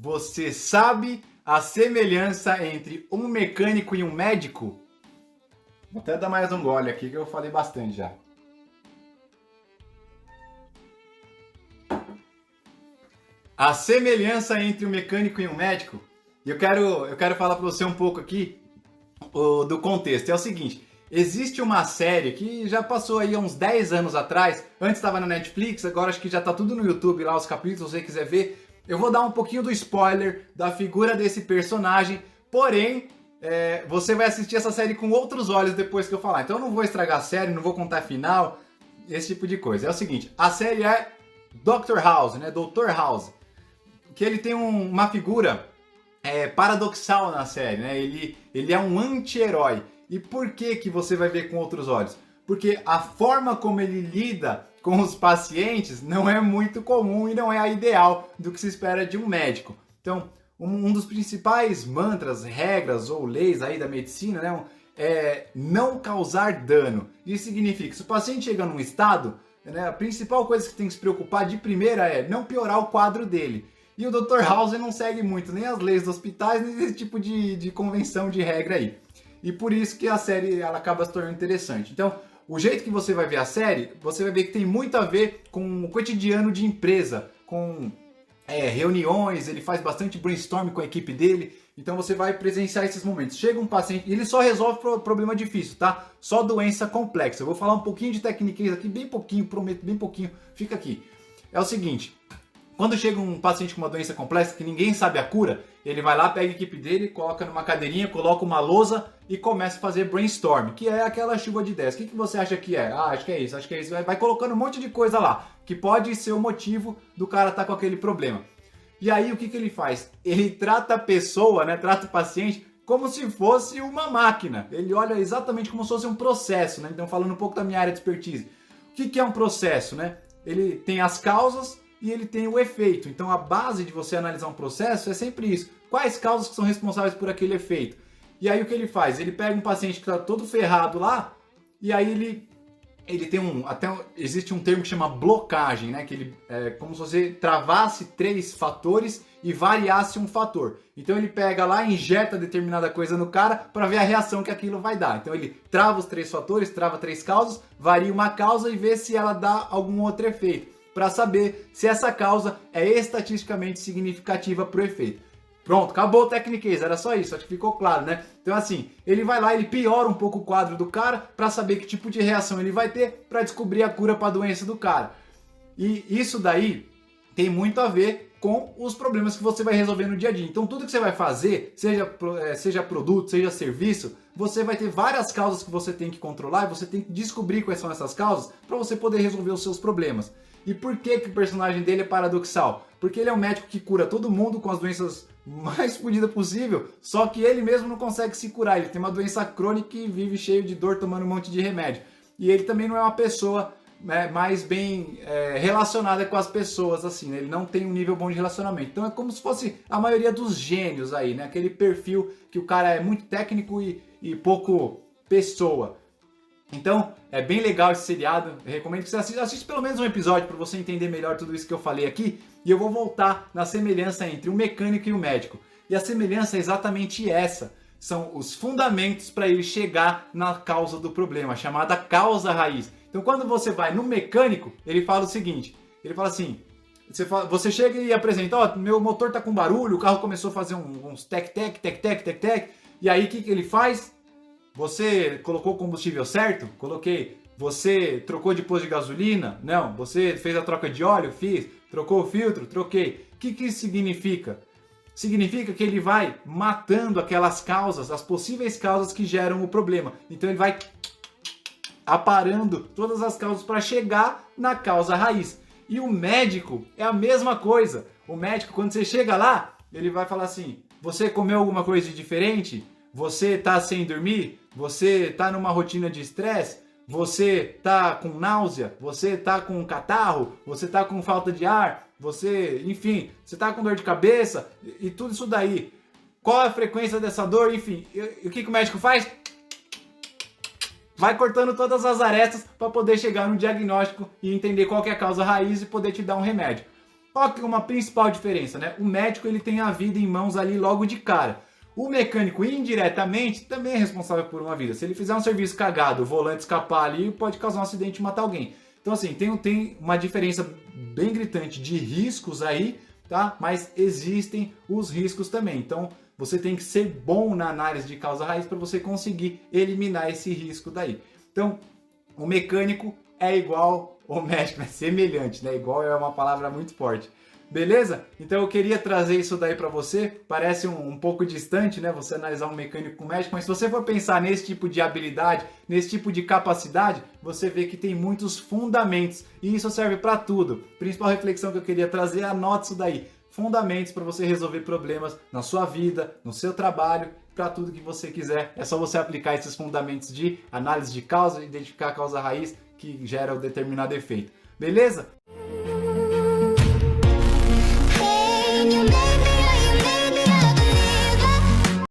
você sabe a semelhança entre um mecânico e um médico? Vou até dar mais um gole aqui que eu falei bastante já. A semelhança entre um mecânico e um médico, eu quero falar para você um pouco aqui do contexto. É o seguinte, existe uma série que já passou aí há uns 10 anos atrás, antes estava na Netflix, agora acho que já está tudo no YouTube lá, os capítulos, se você quiser ver. Eu vou dar um pouquinho do spoiler da figura desse personagem, porém, você vai assistir essa série com outros olhos depois que eu falar. Então eu não vou estragar a série, não vou contar a final, esse tipo de coisa. É o seguinte, a série é Dr. House, né? Dr. House. Que ele tem uma figura paradoxal na série, né? Ele é um anti-herói. E por que você vai ver com outros olhos? Porque a forma como ele lida com os pacientes não é muito comum e não é a ideal do que se espera de um médico. Então, um dos principais mantras, regras ou leis aí da medicina, né, é não causar dano. Isso significa que se o paciente chega num estado, né, a principal coisa que tem que se preocupar de primeira é não piorar o quadro dele. E o Dr. House não segue muito nem as leis dos hospitais, nem esse tipo de convenção, de regra aí. E por isso que a série ela acaba se tornando interessante. Então, o jeito que você vai ver a série, você vai ver que tem muito a ver com o cotidiano de empresa, com reuniões, ele faz bastante brainstorm com a equipe dele, então você vai presenciar esses momentos. Chega um paciente, e ele só resolve problema difícil, tá? Só doença complexa. Eu vou falar um pouquinho de técnicas aqui, bem pouquinho, prometo, bem pouquinho, fica aqui. É o seguinte, quando chega um paciente com uma doença complexa que ninguém sabe a cura, ele vai lá, pega a equipe dele, coloca numa cadeirinha, coloca uma lousa e começa a fazer brainstorm, que é aquela chuva de ideias. O que você acha que é? Ah, acho que é isso, acho que é isso. Vai colocando um monte de coisa lá, que pode ser o motivo do cara estar com aquele problema. E aí o que ele faz? Ele trata a pessoa, né, trata o paciente como se fosse uma máquina. Ele olha exatamente como se fosse um processo, né? Então falando um pouco da minha área de expertise. O que é um processo, né? Ele tem as causas e ele tem o efeito. Então a base de você analisar um processo é sempre isso. Quais causas que são responsáveis por aquele efeito? E aí o que ele faz? Ele pega um paciente que está todo ferrado lá e aí ele tem existe um termo que chama blocagem, né? Que ele é como se você travasse 3 fatores e variasse um fator. Então ele pega lá, injeta determinada coisa no cara para ver a reação que aquilo vai dar. Então ele trava os 3 fatores, trava 3 causas, varia uma causa e vê se ela dá algum outro efeito, para saber se essa causa é estatisticamente significativa para o efeito. Pronto, acabou o Techniquez, era só isso, acho que ficou claro, né? Então assim, ele vai lá, ele piora um pouco o quadro do cara para saber que tipo de reação ele vai ter para descobrir a cura para a doença do cara. E isso daí tem muito a ver com os problemas que você vai resolver no dia a dia. Então tudo que você vai fazer, seja produto, seja serviço, você vai ter várias causas que você tem que controlar e você tem que descobrir quais são essas causas para você poder resolver os seus problemas. E por que o personagem dele é paradoxal? Porque ele é um médico que cura todo mundo com as doenças mais fodidas possível, só que ele mesmo não consegue se curar. Ele tem uma doença crônica e vive cheio de dor, tomando um monte de remédio. E ele também não é uma pessoa mais bem relacionada com as pessoas, assim, né? Ele não tem um nível bom de relacionamento. Então é como se fosse a maioria dos gênios aí, né? Aquele perfil que o cara é muito técnico e pouco pessoa. Então, é bem legal esse seriado, eu recomendo que você assista pelo menos um episódio para você entender melhor tudo isso que eu falei aqui, e eu vou voltar na semelhança entre o mecânico e o médico. E a semelhança é exatamente essa, são os fundamentos para ele chegar na causa do problema, chamada causa raiz. Então quando você vai no mecânico, ele fala o seguinte, ele fala assim, você chega e apresenta, ó, meu motor tá com barulho, o carro começou a fazer uns tec-tec, tec-tec, tec-tec, e aí o que ele faz? Você colocou o combustível certo? Coloquei. Você trocou de posto de gasolina? Não. Você fez a troca de óleo? Fiz. Trocou o filtro? Troquei. O que isso significa? Significa que ele vai matando aquelas causas, as possíveis causas que geram o problema. Então ele vai aparando todas as causas para chegar na causa raiz. E o médico é a mesma coisa. O médico, quando você chega lá, ele vai falar assim, você comeu alguma coisa de diferente? Você tá sem dormir? Você tá numa rotina de estresse? Você tá com náusea? Você tá com catarro? Você tá com falta de ar? Enfim, você tá com dor de cabeça? E tudo isso daí. Qual é a frequência dessa dor? Enfim, e o que o médico faz? Vai cortando todas as arestas para poder chegar no diagnóstico e entender qual que é a causa raiz e poder te dar um remédio. Qual que é uma principal diferença, né? O médico ele tem a vida em mãos ali logo de cara. O mecânico, indiretamente, também é responsável por uma vida. Se ele fizer um serviço cagado, o volante escapar ali, pode causar um acidente e matar alguém. Então, assim, tem uma diferença bem gritante de riscos aí, tá? Mas existem os riscos também. Então, você tem que ser bom na análise de causa raiz para você conseguir eliminar esse risco daí. Então, o mecânico é igual ao médico, é semelhante, né? Igual é uma palavra muito forte. Beleza? Então eu queria trazer isso daí para você. Parece um pouco distante, né? Você analisar um mecânico com um médico, mas se você for pensar nesse tipo de habilidade, nesse tipo de capacidade, você vê que tem muitos fundamentos e isso serve para tudo. Principal reflexão que eu queria trazer, anote isso daí. Fundamentos para você resolver problemas na sua vida, no seu trabalho, para tudo que você quiser. É só você aplicar esses fundamentos de análise de causa, identificar a causa raiz que gera o determinado efeito. Beleza?